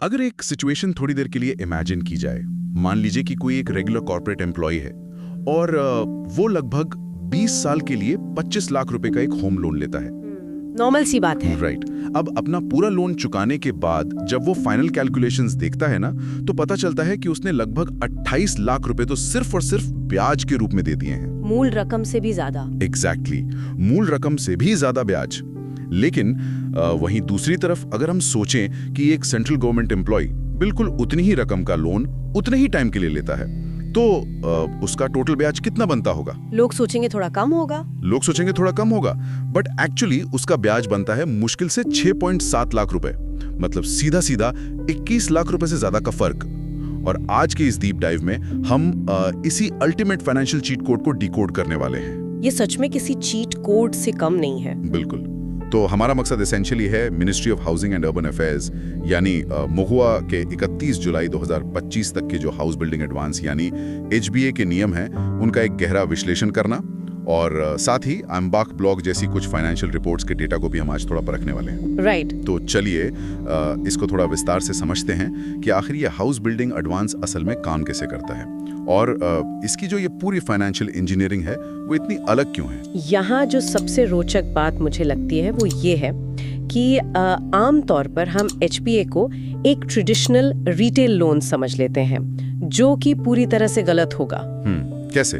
अगर एक सिचुएशन थोड़ी देर के लिए इमेजिन की जाए, मान लीजिए कि कोई एक रेगुलर कॉर्पोरेट एम्प्लॉय है और वो लगभग 20 साल के लिए 25 लाख रुपए का एक होम लोन लेता है। नॉर्मल सी बात है। राइट। अब अपना पूरा लोन चुकाने के बाद जब वो फाइनल कैलकुलेशंस देखता है ना, तो पता चलता है कि उसने लगभग 28 लाख रुपए तो सिर्फ और सिर्फ ब्याज के रूप में दे दिए हैं। मूल रकम से भी ज्यादा। एग्जैक्टली, मूल रकम से भी ज्यादा ब्याज। लेकिन वहीं दूसरी तरफ अगर हम सोचें कि एक सेंट्रल गवर्नमेंट एम्प्लॉय बिल्कुल उतनी ही रकम का लोन उतने ही टाइम के लिए लेता है, तो उसका टोटल ब्याज कितना बनता होगा? लोग सोचेंगे थोड़ा कम होगा। बट एक्चुअली उसका ब्याज बनता है मुश्किल से 6.7 लाख रुपए, मतलब सीधा सीधा 21 लाख रुपए से ज्यादा का फर्क। और आज के इस डीप डाइव में हम इसी अल्टीमेट फाइनेंशियल चीट कोड को डिकोड करने वाले हैं। ये सच में किसी चीट कोड से कम नहीं है। बिल्कुल। तो हमारा मकसद एसेंशियली है ministry of housing and urban affairs यानी महुआ के 31 जुलाई 2025 तक के जो हाउस बिल्डिंग एडवांस यानी HBA के नियम हैं, उनका एक गहरा विश्लेषण करना, और साथ ही एम्बार्क ब्लॉग जैसी कुछ फाइनेंशियल रिपोर्ट्स के डेटा को भी हम आज थोड़ा परखने वाले हैं। राइट। तो चलिए इसको थोड़ा विस्तार से समझते हैं कि आखिर ये हाउस बिल्डिंग एडवांस असल में काम कैसे करता है, और इसकी जो ये पूरी फाइनेंशियल इंजीनियरिंग है वो इतनी अलग क्यों है। यहाँ जो सबसे रोचक बात मुझे लगती है वो ये है कि आम तौर पर हम HBA को एक ट्रेडिशनल रिटेल लोन समझ लेते हैं, जो कि पूरी तरह से गलत होगा। कैसे?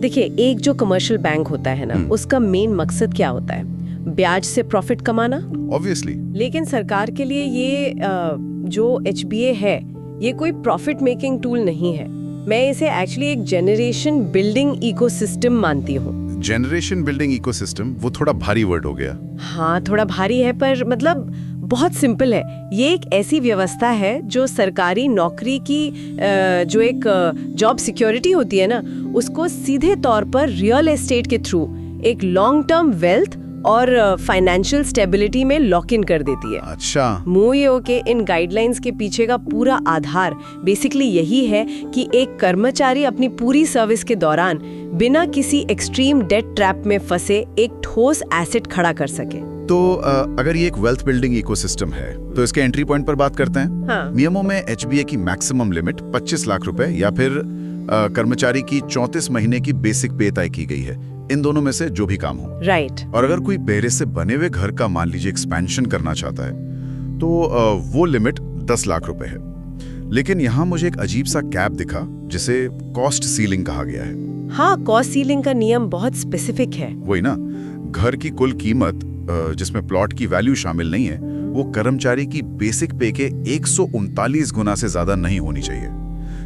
देखिए, एक जो कमर्शियल बैंक होता है ना, उसका मेन मकसद क्या होता है? ब्याज से प्रॉफिट कमाना, ऑब्वियसली। लेकिन सरकार के लिए ये जो HBA है ये कोई प्रॉफिट मेकिंग टूल नहीं है। मैं इसे एक्चुअली एक जेनरेशन बिल्डिंग इकोसिस्टम मानती हूँ। जेनरेशन बिल्डिंग इकोसिस्टम, वो थोड़ा भारी वर्ड हो गया। हाँ, थोड़ा भारी है, पर मतलब बहुत सिंपल है। ये एक ऐसी व्यवस्था है जो सरकारी नौकरी की जो एक जॉब सिक्योरिटी होती है ना, उसको सीधे तौर पर रियल एस्टेट के थ्रू एक लॉन्ग टर्म वेल्थ और फाइनेंशियल स्टेबिलिटी में लॉक इन कर देती है। अच्छा। MoIO के इन गाइडलाइंस के पीछे का पूरा आधार बेसिकली यही है कि एक कर्मचारी अपनी पूरी सर्विस के दौरान बिना किसी एक्सट्रीम डेट ट्रैप में फंसे एक ठोस एसेट खड़ा कर सके। तो अगर ये एक वेल्थ बिल्डिंग इकोसिस्टम है, तो इसके एंट्री पॉइंट पर बात करते हैं। हाँ। नियमों में HBA की मैक्सिमम लिमिट 25 लाख रुपए या फिर कर्मचारी की 34 महीने की बेसिक पे तय की गई है, इन दोनों में से जो भी काम हो। राइट। और अगर कोई पहले से बने हुए घर का मान लीजिए एक्सपेंशन करना चाहता है, तो वो लिमिट 10 लाख रुपए है। लेकिन यहाँ मुझे एक अजीब सा कैप दिखा जिसे कॉस्ट सीलिंग कहा गया है। हाँ, कॉस्ट सीलिंग का नियम बहुत स्पेसिफिक है। वही ना, घर की कुल कीमत जिसमें प्लॉट की वैल्यू शामिल नहीं है, वो कर्मचारी की बेसिक पे के 139 गुना से ज्यादा नहीं होनी चाहिए,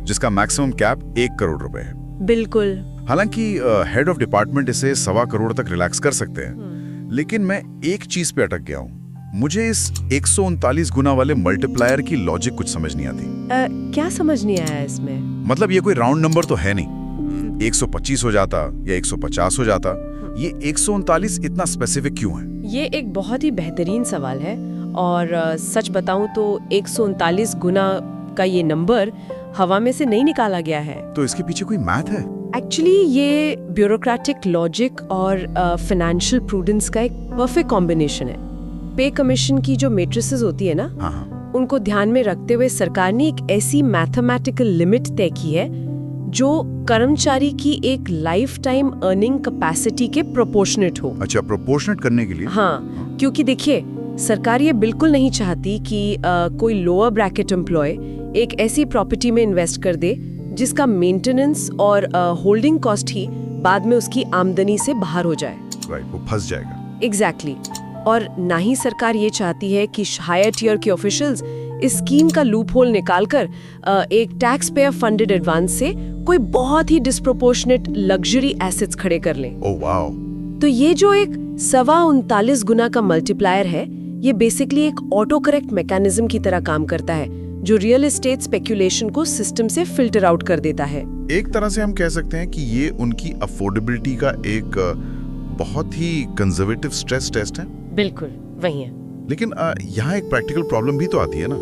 जिसका मैक्सिमम कैप 1 करोड़ रुपए है। बिल्कुल। हालांकि हेड ऑफ डिपार्टमेंट इसे 1.25 करोड़ तक रिलैक्स कर सकते हैं, लेकिन मैं एक चीज पे अटक गया हूँ। मुझे इस 139 गुना वाले मल्टीप्लायर की लॉजिक कुछ समझ नहीं आती। क्या समझ नहीं आया इसमें? मतलब ये कोई राउंड नंबर तो है नहीं, 125 हो जाता या 150 हो जाता, ये 139 इतना स्पेसिफिक क्यों है? ये एक बहुत ही बेहतरीन सवाल है, और सच बताऊं तो 139 गुना का ये नंबर हवा में से नहीं निकाला गया है। तो इसके पीछे कोई मैथ है? एक्चुअली ये ब्यूरोक्रेटिक लॉजिक और फाइनेंशियल प्रूडेंस का एक परफेक्ट कॉम्बिनेशन है। पे कमीशन की जो मैट्रिसेस होती है ना, उनको ध्यान में रखते हुए सरकार ने एक ऐसी मैथमेटिकल लिमिट तय की है जो कर्मचारी की एक लाइफ टाइम अर्निंग कैपेसिटी के प्रोपोर्शनेट हो। अच्छा, प्रोपोर्शनेट करने के लिए? हाँ, क्योंकि देखिए, सरकार ये बिल्कुल नहीं चाहती कि कोई लोअर ब्रैकेट एम्प्लॉय एक ऐसी प्रॉपर्टी में इन्वेस्ट कर दे जिसका मेंटेनेंस और होल्डिंग कॉस्ट ही बाद में उसकी आमदनी से बाहर हो जाए। राइट, वो फंस जाएगा। एग्जैक्टली। और ना ही सरकार ये चाहती है कि हायर टियर के ऑफिशियल्स इस स्कीम का लूप होल निकालकर एक टैक्स पेयर फंडेड एडवांस से कोई बहुत ही डिस्प्रोपोर्शनेट लग्जरी एसेट्स खड़े कर लें। Oh wow. तो ये जो एक 139 गुना का मल्टीप्लायर है, ये बेसिकली एक ऑटो करेक्ट मैकेनिज्म की तरह काम करता है, जो रियल एस्टेट स्पेक्यूलेशन को सिस्टम से फिल्टर आउट कर देता है। एक तरह से हम कह सकते हैं कि ये उनकी अफोर्डेबिलिटी का एक बहुत ही कंजर्वेटिव स्ट्रेस टेस्ट है। बिल्कुल वही है। लेकिन यहाँ एक प्रैक्टिकल प्रॉब्लम भी तो आती है ना।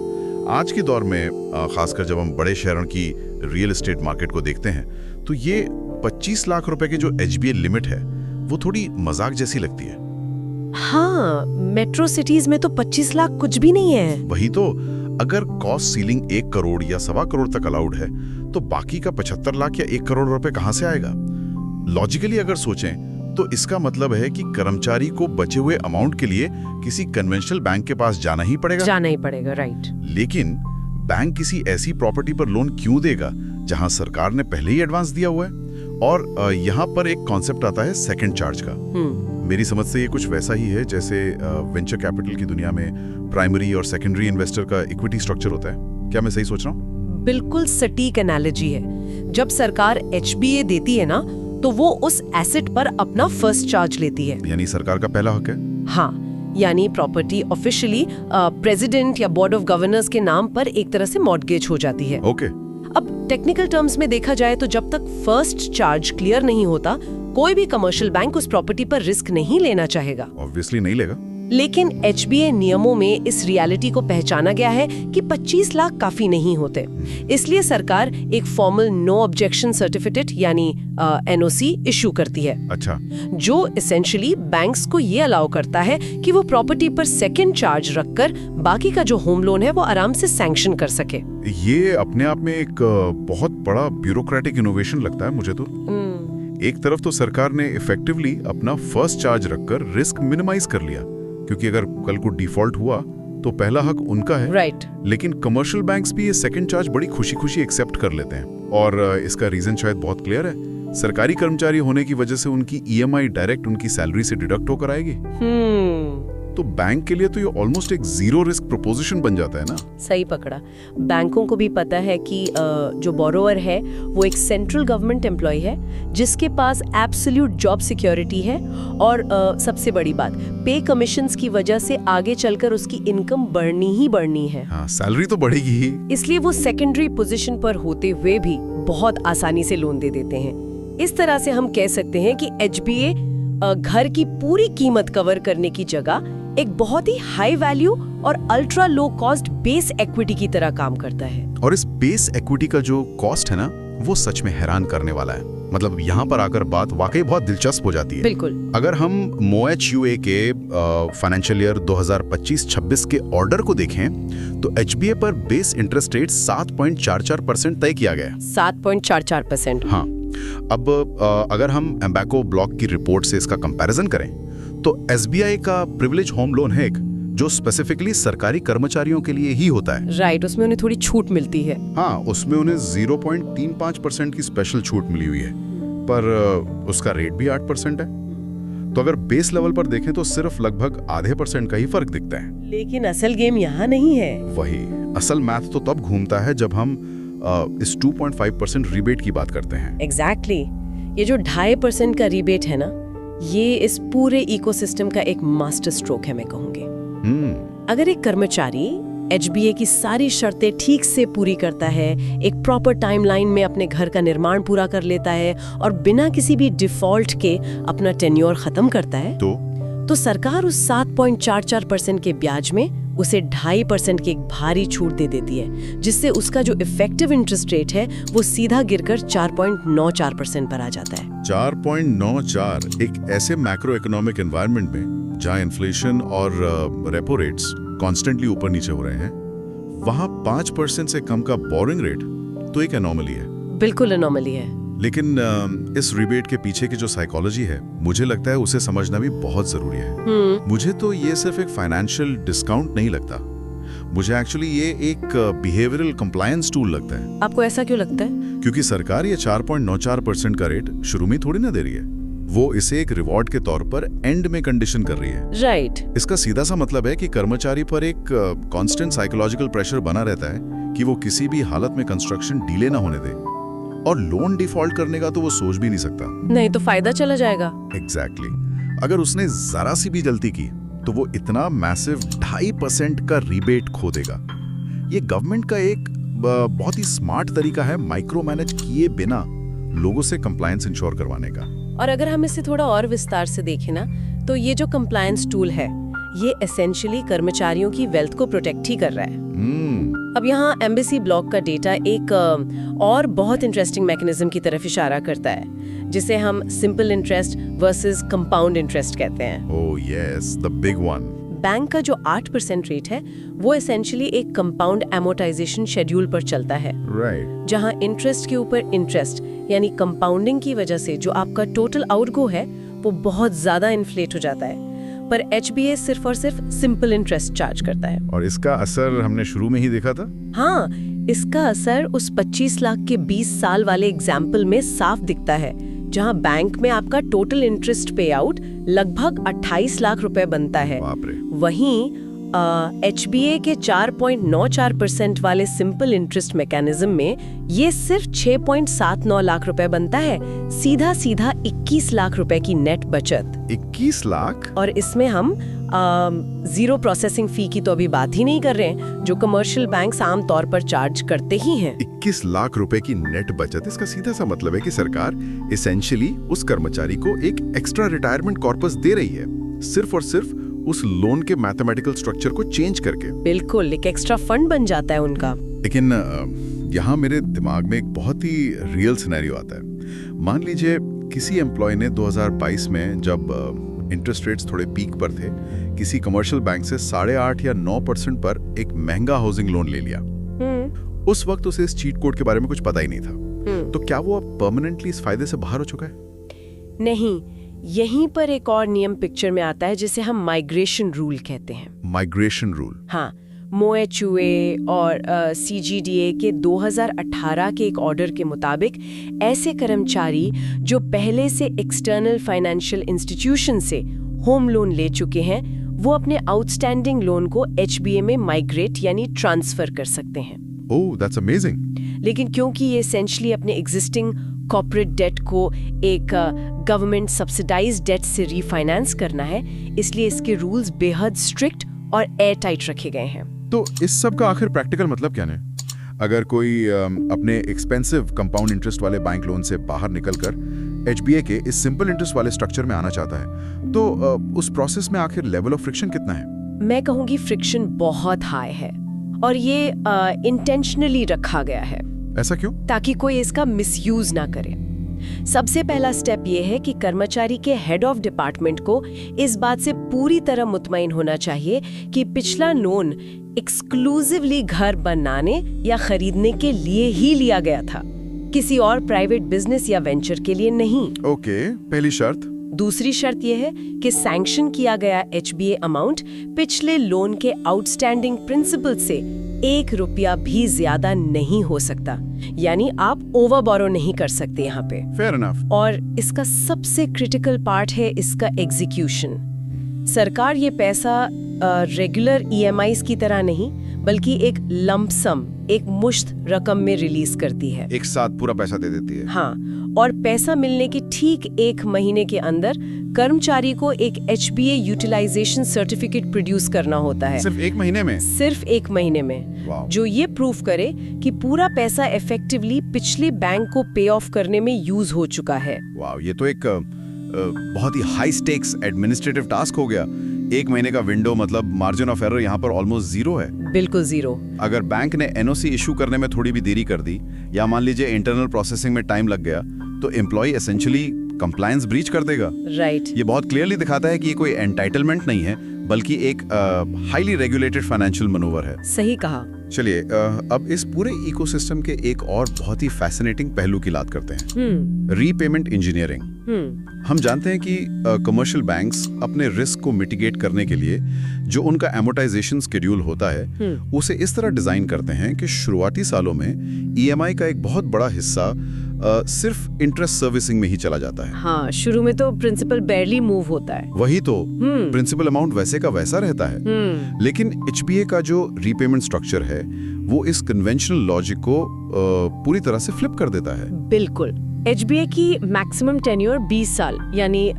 आज के दौर में खासकर जब हम बड़े शहरों की रियल एस्टेट मार्केट को देखते हैं, तो ये 25 लाख रुपए की जो HBA लिमिट है, वो थोड़ी मजाक जैसी लगती है। हाँ, मेट्रो सिटीज में तो 25 लाख कुछ भी नहीं है। वही तो, अगर कॉस्ट सीलिंग 1 करोड़ या 1.25 करोड़ तक अलाउड है, तो बाकी का 75 लाख या 1 करोड़ रुपए कहां से आएगा? लॉजिकली अगर सोचें तो इसका मतलब है कि कर्मचारी को बचे हुए अमाउंट के लिए किसी कन्वेंशनल बैंक के पास जाना ही पड़ेगा, राइट। लेकिन बैंक किसी ऐसी प्रॉपर्टी पर लोन क्यों देगा जहां सरकार ने पहले ही एडवांस दिया हुआ है? और यहाँ पर एक कॉन्सेप्ट आता है सेकंड चार्ज का। मेरी समझ से ये कुछ वैसा ही है जैसे वेंचर कैपिटल की दुनिया में प्राइमरी और सेकेंडरी इन्वेस्टर का इक्विटी स्ट्रक्चर होता है। क्या मैं सही सोच रहा हूँ? बिल्कुल सटीक एनालॉजी है। जब सरकार HBA देती है ना, तो वो उस एसेट पर अपना फर्स्ट चार्ज लेती है। यानी सरकार का पहला हक है। हाँ, यानी प्रॉपर्टी ऑफिशियली प्रेसिडेंट या बोर्ड ऑफ गवर्नर्स के नाम पर एक तरह से मॉर्टगेज हो जाती है। ओके। अब टेक्निकल टर्म्स में देखा जाए तो जब तक फर्स्ट चार्ज क्लियर नहीं होता, कोई भी कमर्शियल बैंक उस प्रॉपर्टी पर रिस्क नहीं लेना चाहेगा। ऑब्वियसली नहीं लेगा। लेकिन HBA नियमों में इस रियलिटी को पहचाना गया है कि 25 लाख काफी नहीं होते। इसलिए सरकार एक फॉर्मल नो ऑब्जेक्शन सर्टिफिकेट यानी NOC इशू करती है। अच्छा। जो एसेंशियली बैंक्स को ये अलाउ करता है कि वो प्रॉपर्टी पर सेकंड चार्ज रखकर बाकी का जो होम लोन है वो आराम से सैंक्शन कर सके। ये अपने आप में एक बहुत बड़ा ब्यूरोक्रेटिक इनोवेशन लगता है मुझे तो। एक तरफ तो सरकार ने इफेक्टिवली अपना फर्स्ट चार्ज रखकर रिस्क मिनिमाइज कर लिया, क्योंकि अगर कल को डिफॉल्ट हुआ तो पहला हक उनका है। राइट। लेकिन कमर्शियल बैंक्स भी ये सेकंड चार्ज बड़ी खुशी-खुशी एक्सेप्ट कर लेते हैं। और इसका रीजन शायद बहुत क्लियर है। सरकारी कर्मचारी होने की वजह से उनकी EMI डायरेक्ट उनकी सैलरी से डिडक्ट होकर आएगी। तो बैंक के लिए तो ये ऑलमोस्ट एक जीरो रिस्क प्रोपोजिशन बन जाता है ना। सही पकड़ा। बैंकों को भी पता है कि जो बोरोवर है वो एक सेंट्रल गवर्नमेंट एम्प्लॉय है जिसके पास एब्सोल्यूट जॉब सिक्योरिटी है, और सबसे बड़ी बात, पे कमीशंस की वजह से आगे चलकर उसकी इनकम बढ़नी ही बढ़नी है। हाँ, सैलरी तो बढ़ेगी ही। इसलिए वो सेकेंडरी पोजीशन पर होते हुए भी बहुत आसानी से लोन दे देते हैं। इस तरह से हम कह सकते हैं कि HBA घर की पूरी कीमत कवर करने की जगह एक बहुत ही हाई वैल्यू और ultra low cost base equity की तरह काम करता है। और इस बेस इक्विटी का जो कॉस्ट है ना, वो सच में हैरान करने वाला है। मतलब यहाँ पर आकर बात वाकई बहुत दिलचस्प हो जाती है। बिल्कुल। अगर हम MOHUA के फाइनेंशियल ईयर 2025-26 के ऑर्डर को देखें तो HBA पर बेस इंटरेस्ट रेट 7.44% तय किया गया। 7.44%। हाँ। अब अगर हम एम्बैको ब्लॉक की रिपोर्ट से इसका कंपैरिजन करें तो SBI का प्रिविलेज होम लोन है एक, जो स्पेसिफिकली सरकारी कर्मचारियों के लिए ही होता है। राइट, उसमें उन्हें थोड़ी छूट मिलती है। हाँ, उसमें उन्हें 0.35% की स्पेशल छूट मिली हुई है, पर उसका रेट भी 8% है। तो अगर बेस लेवल पर देखें तो सिर्फ लगभग आधे % का ही फर्क दिखता है। लेकिन असल गेम यहाँ नहीं है। वही असल मैथ तो तब घूमता है जब हम इस 2.5% रिबेट की बात करते हैं। एग्जैक्टली। ये जो 2.5% का रिबेट है ना, ये इस पूरे इकोसिस्टम का एक मास्टर स्ट्रोक है, मैं कहूँगी। अगर एक कर्मचारी HBA की सारी शर्तें ठीक से पूरी करता है, एक प्रॉपर टाइमलाइन में अपने घर का निर्माण पूरा कर लेता है और बिना किसी भी डिफॉल्ट के अपना टेन्योर खत्म करता है, तो सरकार उस 7.44% के ब्याज में उसे 2.5% की एक भारी छूट दे देती है, जिससे उसका जो इफेक्टिव इंटरेस्ट रेट है वो सीधा गिरकर 4.94% पर आ जाता है। 4.94 एक ऐसे मैक्रो इकोनॉमिक एनवायरनमेंट में जहां इन्फ्लेशन और रेपो रेट्स कॉन्स्टेंटली ऊपर नीचे हो रहे हैं, वहां 5% से कम का बोरिंग रेट तो एक एनोमली है। बिल्कुल एनोमली है। लेकिन इस रिबेट के पीछे की जो साइकोलॉजी है, मुझे लगता है उसे समझना भी बहुत जरूरी है। मुझे तो ये सिर्फ एक फाइनेंशियल डिस्काउंट नहीं लगता, मुझे एक्चुअली ये एक बिहेवियरल कंप्लायंस टूल लगता है। आपको ऐसा क्यों लगता है? क्योंकि सरकार ये 4.94% का रेट शुरू में थोड़ी ना दे रही है, वो इसे एक रिवॉर्ड के तौर पर एंड में कंडीशन कर रही है। राइट। इसका सीधा सा मतलब है कि कर्मचारी पर एक कांस्टेंट साइकोलॉजिकल प्रेशर बना रहता है कि वो किसी भी हालत में कंस्ट्रक्शन डिले ना होने दे, और लोन डिफॉल्ट करने का तो वो सोच भी नहीं सकता। नहीं तो फायदा चला जाएगा। एग्जैक्टली। अगर उसने जरा सी भी गलती की तो वो इतना मैसिव 2.5% का रिबेट खो देगा। ये गवर्नमेंट का एक बहुत ही स्मार्ट तरीका है माइक्रो मैनेज किए बिना लोगों से कंप्लायंस इंश्योर करवाने का। और अगर हम इसे थोड़ा और विस्तार से देखें ना, तो ये जो कंप्लायंस टूल है, ये एसेंशियली कर्मचारियों की वेल्थ को प्रोटेक्ट ही कर रहा है। अब यहाँ एम्बेसी ब्लॉक का डेटा एक और बहुत इंटरेस्टिंग मैकेनिज्म की तरफ इशारा करता है, जिसे हम simple interest versus compound interest कहते हैं। Oh yes, the big one. Bank का जो 8% रेट है वो एसेंशियली एक कंपाउंड एमोर्टाइजेशन शेड्यूल पर चलता है, राइट। जहां इंटरेस्ट के ऊपर इंटरेस्ट यानी कंपाउंडिंग की वजह से जो आपका टोटल आउटगो है वो बहुत ज्यादा इन्फ्लेट हो जाता है। पर HBA सिर्फ और सिर्फ सिंपल इंटरेस्ट चार्ज करता है। और इसका असर हमने शुरू में ही देखा था। हाँ, इसका असर उस 25 लाख के 20 साल वाले एग्जाम्पल में साफ दिखता है, जहां बैंक में आपका टोटल इंटरेस्ट पे आउट लगभग 28 लाख रुपए बनता है। बाप रे। वहीं HBA के 4.94% वाले सिंपल इंटरेस्ट मैकेनिज्म में ये सिर्फ 6.79 लाख रुपए बनता है, सीधा सीधा 21 लाख रुपए की नेट बचत। 21 लाख? और इसमें हम जीरो प्रोसेसिंग फी की तो अभी बात ही नहीं कर रहे हैं, जो कमर्शियल बैंक्स आम तौर पर चार्ज करते ही हैं। 21 लाख रुपए की नेट बचत, इसका सीधा सा मतलब है कि सरकार एसेंशियली उस कर्मचारी को एक एक्स्ट्रा रिटायरमेंट कॉर्पस दे रही है, सिर्फ और सिर्फ उस लोन के मैथमेटिकल स्ट्रक्चर को चेंज करके। बिल्कुल, एक एक्स्ट्रा फंड बन जाता है उनका। लेकिन यहाँ मेरे दिमाग में एक बहुत ही रियल सिनेरियो आता है। मान लीजिए किसी एम्प्लॉय ने 2022 में, जब इंटरेस्ट रेट्स थोड़े पीक पर थे, किसी कमर्शियल बैंक से 8.5 या 9% पर एक महंगा हाउसिंग लोन ले लिया। उस वक्त उसे इस चीट कोड के बारे में कुछ पता ही नहीं था। तो क्या वो अब परमानेंटली इस फायदे से बाहर हो चुका है? नहीं, यहीं पर एक और नियम पिक्चर में आता है जिसे हम माइग्रेशन रूल कहते हैं। Migration rule? हाँ, MOHUA और CGDA के 2018 के एक ऑर्डर के मुताबिक ऐसे कर्मचारी जो पहले से एक्सटर्नल फाइनेंशियल इंस्टीट्यूशन से होम लोन ले चुके हैं, वो अपने आउटस्टैंडिंग लोन को HBA में माइग्रेट यानी ट्रांसफर कर सकते हैं। ओह, दैट्स अमेजिंग। लेकिन क्योंकि ये एसेंशियली अपने एग्जिस्टिंग कॉर्पोरेट डेट को एक गवर्नमेंट सब्सिडाइज्ड डेट से रीफाइनेंस करना है, इसलिए इसके रूल्स बेहद स्ट्रिक्ट और एयर टाइट रखे गए हैं। तो इस सब का आखिर प्रैक्टिकल मतलब क्या है? अगर कोई अपने एक्सपेंसिव कंपाउंड इंटरेस्ट वाले बैंक लोन से बाहर निकलकर HBA के इस सिंपल इंटरेस्ट वाले स्ट्रक्चर में आना चाहता है, तो उस प्रोसेस में आखिर लेवल ऑफ फ्रिक्शन कितना है? मैं कहूँगी फ्रिक्शन बहुत हाई है, और ये इंटेंशनली रखा गया है। ऐसा क्यों? ताकि कोई इसका मिसयूज ना करे। सबसे पहला स्टेप ये है कि कर्मचारी के हेड ऑफ डिपार्टमेंट को इस बात से पूरी तरह मुतमईन होना चाहिए कि पिछला लोन एक्सक्लूसिवली घर बनाने या खरीदने के लिए ही लिया गया था, किसी और प्राइवेट बिजनेस या वेंचर के लिए नहीं। ओके, पहली शर्त। दूसरी शर्त यह है कि सैंक्शन किया गया HBA अमाउंट पिछले लोन के आउटस्टैंडिंग प्रिंसिपल से 1 रुपया भी ज्यादा नहीं हो सकता, यानी आप ओवर बोरो नहीं कर सकते यहाँ पे। Fair enough. और इसका सबसे क्रिटिकल पार्ट है इसका एग्जीक्यूशन। सरकार ये पैसा रेगुलर EMIs की तरह नहीं, बल्कि एक लंप सम, एक मुश्त रकम में रिलीज करती है। एक साथ पूरा पैसा दे देती है? हाँ, और पैसा मिलने के ठीक 1 महीने के अंदर कर्मचारी को एक HBA यूटिलाइजेशन सर्टिफिकेट प्रोड्यूस करना होता है। सिर्फ 1 महीने में? सिर्फ 1 महीने में, जो ये प्रूफ करे कि पूरा पैसा इफेक्टिवली पिछले बैंक को पे ऑफ करने में यूज हो चुका है। वाह, ये तो एक बहुत ही हाई स्टेक्स एडमिनिस्ट्रेटिव टास्क हो गया। 1 महीने का विंडो, मतलब मार्जिन ऑफ एरर यहाँ पर ऑलमोस्ट जीरो है। बिल्कुल जीरो। अगर बैंक ने NOC इशू करने में थोड़ी भी देरी कर दी, या मान लीजिए इंटरनल प्रोसेसिंग में टाइम लग गया, तो एम्प्लॉय एसेंशियली कंप्लायंस ब्रीच कर देगा। राइट। ये बहुत क्लियरली दिखाता है कि ये कोई एंटाइटलमेंट नहीं है, बल्कि एक हाईली रेगुलेटेड फाइनेंशियल मनोवर है। सही कहा। चलिए अब इस पूरे इकोसिस्टम के एक और बहुत ही फैसिनेटिंग पहलू की बात करते हैं, रीपेमेंट इंजीनियरिंग। हम जानते हैं कि कमर्शियल बैंक्स अपने रिस्क को मिटिगेट करने के लिए जो उनका एमोर्टाइजेशन शेड्यूल होता है, उसे इस तरह डिजाइन करते हैं कि शुरुआती सालों में EMI का एक बहुत बड़ा हिस्सा सिर्फ इंटरेस्ट सर्विसिंग में ही चला जाता है। हाँ, शुरू में तो प्रिंसिपल बेयरली मूव होता है। वही तो, प्रिंसिपल अमाउंट वैसे का वैसा रहता है। लेकिन HBA का जो रीपेमेंट स्ट्रक्चर है, वो इस कन्वेंशनल लॉजिक को पूरी तरह से फ्लिप कर देता है। बिल्कुल। HBA की मैक्सिमम टेन्योर 20 साल यानी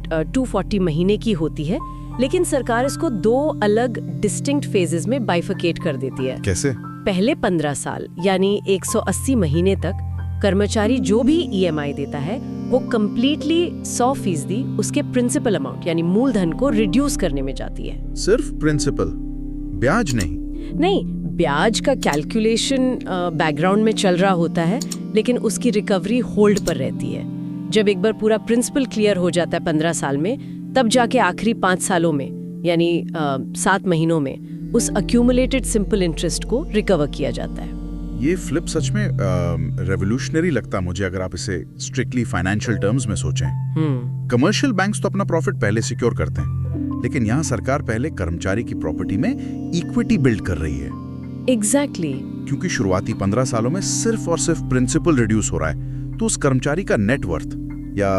240 महीने की होती है, लेकिन सरकार इसको 2 अलग डिस्टिंक्ट फेजेस में बाइफरकेट कर देती है। कैसे? पहले 15 साल यानी 180 महीने तक कर्मचारी जो भी EMI देता है, वो कम्प्लीटली 100% उसके प्रिंसिपल अमाउंट यानी मूलधन को रिड्यूस करने में जाती है। सिर्फ प्रिंसिपल, ब्याज नहीं? नहीं, ब्याज का कैलकुलेशन बैकग्राउंड में चल रहा होता है, लेकिन उसकी रिकवरी होल्ड पर रहती है। जब एक बार पूरा प्रिंसिपल क्लियर हो जाता है 15 साल में, तब जाके आखिरी 5 सालों में यानी 7 महीनों में उस अक्यूमुलेटेड सिंपल इंटरेस्ट को रिकवर किया जाता है। ये फ्लिप सच में रेवोल्यूशनरी लगता मुझे, अगर आप इसे स्ट्रिक्टली फाइनेंशियल टर्म्स में सोचें। कमर्शियल बैंक्स तो अपना प्रॉफिट पहले सिक्योर करते हैं, लेकिन यहाँ सरकार पहले कर्मचारी की प्रॉपर्टी में इक्विटी बिल्ड कर रही है। एग्जैक्टली क्योंकि शुरुआती 15 सालों में सिर्फ और सिर्फ प्रिंसिपल रिड्यूस हो रहा है, तो उस कर्मचारी का नेटवर्थ या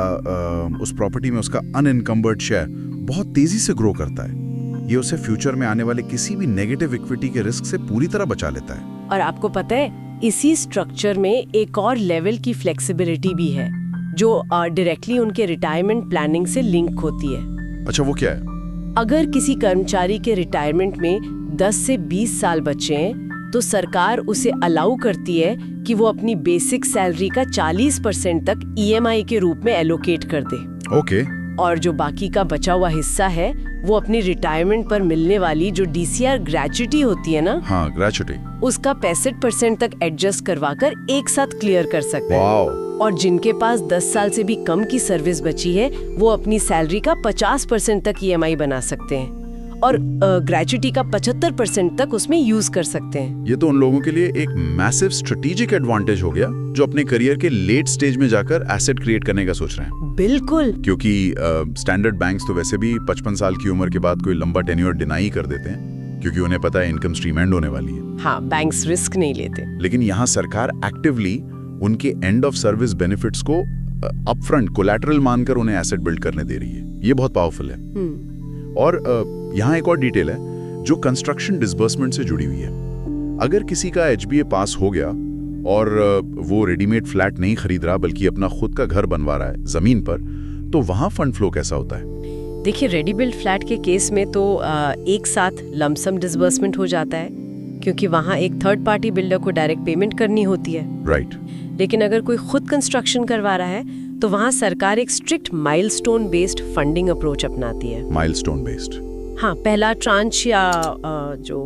उस प्रॉपर्टी में उसका अनइनकम्बर्ड शेयर बहुत तेजी से ग्रो करता है। ये उसे फ्यूचर में आने वाले किसी भी नेगेटिव इक्विटी के रिस्क से पूरी तरह बचा लेता है। और आपको पता है, इसी स्ट्रक्चर में एक और लेवल की फ्लेक्सिबिलिटी भी है जो डायरेक्टली उनके रिटायरमेंट प्लानिंग से लिंक होती है। अच्छा, वो क्या है? अगर किसी कर्मचारी के रिटायरमेंट में 10 से 20 साल बचे हैं, तो सरकार उसे अलाउ करती है कि वो अपनी बेसिक सैलरी का 40% तक ईएमआई के रूप में एलोकेट कर दे। ओके। और जो बाकी का बचा हुआ हिस्सा है, वो अपनी रिटायरमेंट पर मिलने वाली जो डीसीआर ग्रेच्युटी होती है ना, हाँ, ग्रेच्युटी, उसका 65% तक एडजस्ट करवाकर एक साथ क्लियर कर सकते हैं। वाओ। और जिनके पास 10 साल से भी कम की सर्विस बची है, वो अपनी सैलरी का 50% तक ईएमआई बना सकते हैं और ग्रेच्युटी का 75% तक उसमें यूज कर सकते हैं। ये तो उन लोगों के लिए एक मैसिव स्ट्रेटेजिक एडवांटेज हो गया जो अपने करियर के लेट स्टेज में जाकर एसेट क्रिएट करने का सोच रहे हैं। बिल्कुल। क्योंकि स्टैंडर्ड बैंक्स तो वैसे भी 55 साल की उम्र के बाद कोई लंबा टेन्योर डिनाई कर देते हैं, क्योंकि उन्हें पता है इनकम स्ट्रीम एंड होने वाली है। हाँ, बैंक्स रिस्क नहीं लेते। लेकिन यहाँ सरकार एक्टिवली उनके एंड ऑफ सर्विस बेनिफिट्स को अपफ्रंट कोलैटरल मानकर उन्हें एसेट बिल्ड करने दे रही है। ये बहुत पावरफुल है। और यहाँ एक और डिटेल है जो कंस्ट्रक्शन डिसबर्समेंट से जुड़ी हुई है। अगर किसी का एचबीए पास हो गया और वो रेडीमेड फ्लैट नहीं खरीद रहा बल्कि अपना खुद का घर बनवा रहा है जमीन पर, तो वहाँ फंड फ्लो कैसा होता है? देखिए, रेडी बिल्ड फ्लैट के केस में तो एक साथ लमसम डिसबर्समेंट हो जाता है, क्योंकि वहाँ एक थर्ड पार्टी बिल्डर को डायरेक्ट पेमेंट करनी होती है। राइट। लेकिन अगर कोई खुद कंस्ट्रक्शन करवा रहा है, तो वहाँ सरकार एक strict milestone based funding approach अपनाती है। Milestone based? हाँ, पहला ट्रांच या जो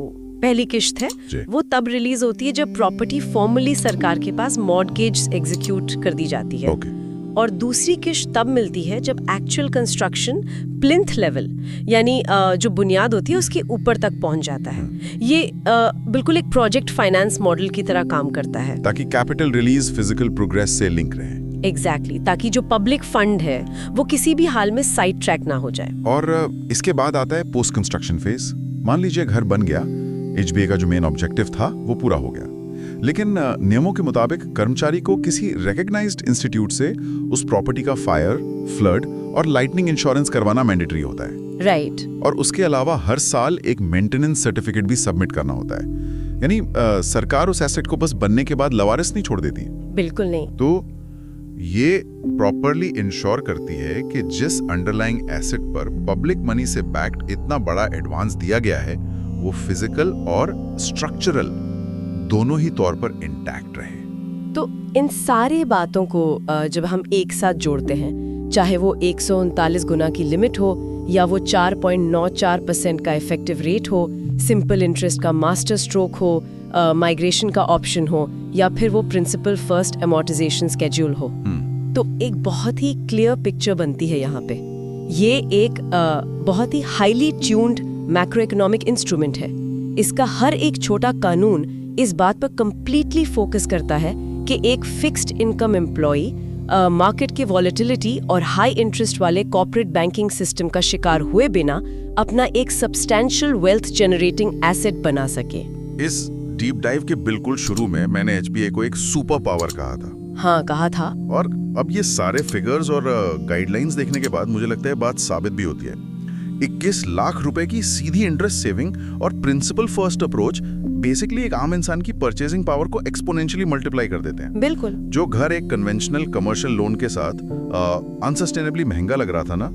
पहली किश्त है, वो तब रिलीज होती है जब प्रॉपर्टी फॉर्मली सरकार के पास मॉर्गेज एग्जीक्यूट कर दी जाती है। और दूसरी किश्त तब मिलती है जब एक्चुअल कंस्ट्रक्शन प्लिंथ लेवल यानी जो बुनियाद होती है उसके ऊपर तक पहुंच जाता है। ये बिल्कुल एक प्रोजेक्ट फाइनेंस मॉडल की तरह काम करता है, ताकि कैपिटल रिलीज फिजिकल प्रोग्रेस से लिंक रहे। एग्जैक्टली, ताकि जो पब्लिक फंड है वो किसी भी हाल में साइड ट्रैक ना हो जाए। और इसके बाद आता है पोस्ट कंस्ट्रक्शन फेज। मान लीजिए घर बन गया, एचबीए का जो मेन ऑब्जेक्टिव था वो पूरा हो गया, लेकिन नियमों के मुताबिक कर्मचारी को किसी रिकॉग्नाइज्ड इंस्टीट्यूट से उस प्रॉपर्टी का फायर, फ्लड और लाइटनिंग इंश्योरेंस करवाना मैंडेटरी होता है। राइट। और उसके अलावा हर साल एक मेंटेनेंस सर्टिफिकेट भी सबमिट करना होता है। यानी सरकार उस एसेट को बस बनने के बाद लवारिस नहीं छोड़ देती। बिल्कुल नहीं। तो ये प्रॉपरली इंश्योर करती है कि जिस अंडरलाइंग एसेट पर पब्लिक मनी से बैक्ड इतना बड़ा एडवांस दिया गया है, वो फिजिकल और स्ट्रक्चरल दोनों ही तौर पर इंटैक्ट रहे। तो इन सारी बातों को जब हम एक साथ जोड़ते हैं, चाहे वो 139 गुना की लिमिट हो या वो 4.94% का इफेक्टिव रेट हो, सिंपल इंटरेस्ट का मास्टर स्ट्रोक हो, माइग्रेशन का ऑप्शन हो या फिर वो प्रिंसिपल फर्स्ट अमोर्टाइजेशन स्केड्यूल हो, तो एक बहुत ही क्लियर पिक्चर बनती है यहाँ पे। ये एक बहुत ही highly tuned macro economic instrument है। इसका हर एक छोटा कानून इस बात पर कंप्लीटली फोकस करता है कि एक फिक्स्ड इनकम एम्प्लॉई मार्केट की वॉलेटिलिटी और हाई इंटरेस्ट वाले कॉर्पोरेट बैंकिंग सिस्टम का शिकार हुए बिना अपना एक सब्सटैंशियल वेल्थ जनरेटिंग एसेट बना सके। इस डीप डाइव के बिल्कुल शुरू में मैंने एचबीए को एक सुपर पावर कहा था। हाँ, कहा था। और अब ये सारे फिगर्स और गाइडलाइंस देखने के बाद मुझे लगता है बात साबित भी होती है। 21 लाख रुपए की सीधी इंटरेस्ट सेविंग और प्रिंसिपल फर्स्ट अप्रोच बेसिकली एक आम इंसान की परचेजिंग पावर को एक्सपोनेंशियली मल्टीप्लाई कर देते हैं। बिल्कुल। जो घर एक कन्वेंशनल कमर्शियल लोन के साथ अनसस्टेनेबली महंगा लग रहा था ना,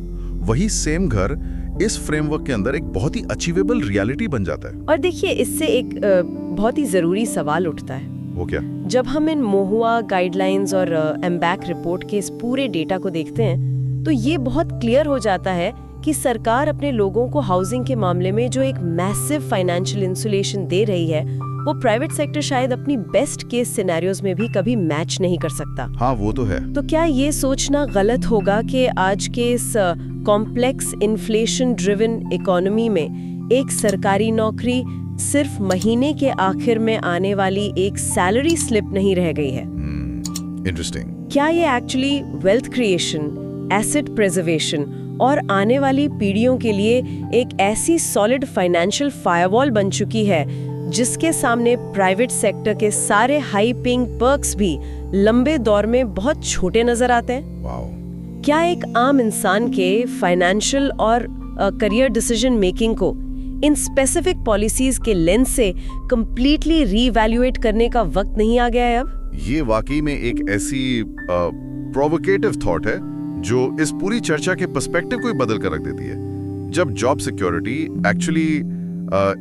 वही सेम घर इस फ्रेमवर्क के अंदर एक बहुत ही अचीवेबल रियलिटी बन जाता है। और देखिए, इससे एक बहुत ही जरूरी सवाल उठता है। वो क्या? जब हम इन महुआ गाइडलाइंस और एम्बैक रिपोर्ट के इस पूरे डेटा को देखते हैं, तो ये बहुत क्लियर हो जाता है कि सरकार अपने लोगों को हाउसिंग के मामले में जो एक मैसिव फाइनेंशियल इंसुलेशन दे रही है, वो प्राइवेट सेक्टर शायद अपनी बेस्ट केस सिनेरियोज में भी कभी मैच नहीं कर सकता। हाँ, वो तो है। तो क्या ये सोचना गलत होगा कि आज के इस कॉम्प्लेक्स इन्फ्लेशन ड्रिवन इकोनॉमी में एक सरकारी नौकरी सिर्फ महीने के आखिर में आने वाली एक सैलरी स्लिप नहीं रह गई है। इंटरेस्टिंग। क्या ये actually wealth creation, asset preservation और आने वाली पीढ़ियों के लिए एक ऐसी सॉलिड फाइनेंशियल फायरवॉल बन चुकी है जिसके सामने प्राइवेट सेक्टर के सारे हाई पेइंग पर्क्स भी लंबे दौर में बहुत छोटे नजर आते हैं? वाओ। क्या एक आम इंसान के फाइनेंशियल और करियर डिसीजन मेकिंग को इन स्पेसिफिक पॉलिसीज के लेंस से कंप्लीटली रीवैल्यूएट करने का वक्त नहीं आ गया है अब? ये वाकई में एक ऐसी प्रोवोकेटिव थॉट है जो इस पूरी चर्चा के पर्सपेक्टिव को ही बदल कर रख देती है। जब job security actually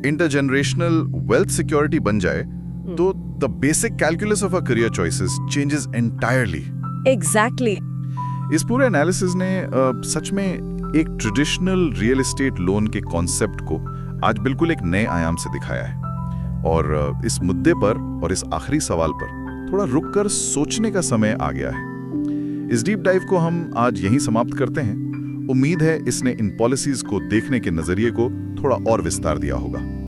intergenerational wealth security बन जाए तो the basic calculus of a career choices changes entirely. Exactly. इस पूरे एनालिसिस ने सच में एक ट्रेडिशनल रियल एस्टेट लोन के कॉन्सेप्ट को आज बिल्कुल एक नए आयाम से दिखाया है। और इस मुद्दे पर और इस आखिरी सवाल पर थोड़ा रुककर सोचने का समय आ गया है। इस डीप डाइव को हम आज यहीं समाप्त करते हैं। उम्मीद है इसने इन पॉलिसीज को देखने के नजरिए को थोड़ा और विस्तार दिया होगा।